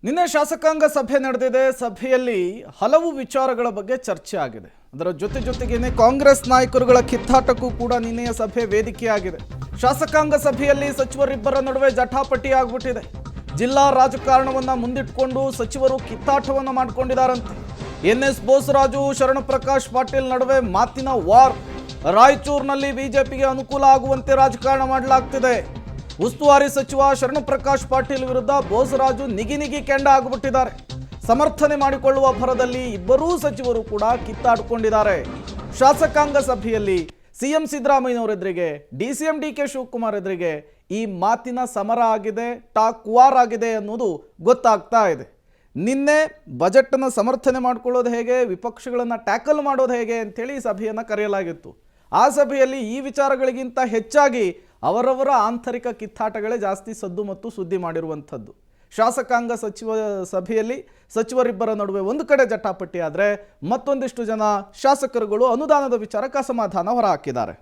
ನಿನ್ನೆ ಶಾಸಕಾಂಗ ಸಭೆ ನಡೆದಿದೆ. ಸಭೆಯಲ್ಲಿ ಹಲವು ವಿಚಾರಗಳ ಬಗ್ಗೆ ಚರ್ಚೆ ಆಗಿದೆ. ಅದರ ಜೊತೆಗೇನೆ ಕಾಂಗ್ರೆಸ್ ನಾಯಕರುಗಳ ಕಿತ್ತಾಟಕ್ಕೂ ಕೂಡ ನಿನ್ನೆಯ ಸಭೆ ವೇದಿಕೆಯಾಗಿದೆ. ಶಾಸಕಾಂಗ ಸಭೆಯಲ್ಲಿ ಸಚಿವರಿಬ್ಬರ ನಡುವೆ ಜಟಾಪಟಿ ಆಗ್ಬಿಟ್ಟಿದೆ. ಜಿಲ್ಲಾ ರಾಜಕಾರಣವನ್ನ ಮುಂದಿಟ್ಕೊಂಡು ಸಚಿವರು ಕಿತ್ತಾಟವನ್ನ ಮಾಡಿಕೊಂಡಿದ್ದಾರಂತೆ. ಎನ್ಎಸ್ ಬೋಸರಾಜು ಶರಣಪ್ರಕಾಶ್ ಪಾಟೀಲ್ ನಡುವೆ ಮಾತಿನ ವಾರ್. ರಾಯಚೂರಿನಲ್ಲಿ ಬಿಜೆಪಿಗೆ ಅನುಕೂಲ ಆಗುವಂತೆ ರಾಜಕಾರಣ ಮಾಡಲಾಗ್ತಿದೆ. ಉಸ್ತುವಾರಿ ಸಚಿವ ಶರಣಪ್ರಕಾಶ್ ಪಾಟೀಲ್ ವಿರುದ್ಧ ಬೋಸರಾಜು ನಿಗಿ ಕೆಂಡ ಆಗಿಬಿಟ್ಟಿದ್ದಾರೆ. ಸಮರ್ಥನೆ ಮಾಡಿಕೊಳ್ಳುವ ಭರದಲ್ಲಿ ಇಬ್ಬರೂ ಸಚಿವರು ಕೂಡ ಕಿತ್ತಾಡಿಕೊಂಡಿದ್ದಾರೆ. ಶಾಸಕಾಂಗ ಸಭೆಯಲ್ಲಿ ಸಿಎಂ ಸಿದ್ದರಾಮಯ್ಯನವರೆದುರಿಗೆ ಡಿಸಿಎಂ ಡಿಕೆ ಶಿವಕುಮಾರ್ ಎದುರಿಗೆ ಈ ಮಾತಿನ ಸಮರ ಆಗಿದೆ, ಟಾಕ್ ವಾರ್ ಆಗಿದೆ ಅನ್ನೋದು ಗೊತ್ತಾಗ್ತಾ ಇದೆ. ನಿನ್ನೆ ಬಜೆಟ್ನ ಸಮರ್ಥನೆ ಮಾಡಿಕೊಳ್ಳೋದು ಹೇಗೆ, ವಿಪಕ್ಷಗಳನ್ನು ಟ್ಯಾಕಲ್ ಮಾಡೋದು ಹೇಗೆ ಅಂತೇಳಿ ಸಭೆಯನ್ನು ಕರೆಯಲಾಗಿತ್ತು. ಆ ಸಭೆಯಲ್ಲಿ ಈ ವಿಚಾರಗಳಿಗಿಂತ ಹೆಚ್ಚಾಗಿ ಅವರವರ ಆಂತರಿಕ ಕಿತ್ತಾಟಗಳೇ ಜಾಸ್ತಿ ಸದ್ದು ಮತ್ತು ಸುದ್ದಿ ಮಾಡಿರುವಂಥದ್ದು. ಶಾಸಕಾಂಗ ಸಭೆಯಲ್ಲಿ ಸಚಿವರಿಬ್ಬರ ನಡುವೆ ಒಂದು ಕಡೆ ಜಟಾಪಟಿ ಆದರೆ ಮತ್ತೊಂದಿಷ್ಟು ಜನ ಶಾಸಕರುಗಳು ಅನುದಾನದ ವಿಚಾರಕ್ಕೆ ಅಸಮಾಧಾನ ಹೊರಹಾಕಿದ್ದಾರೆ.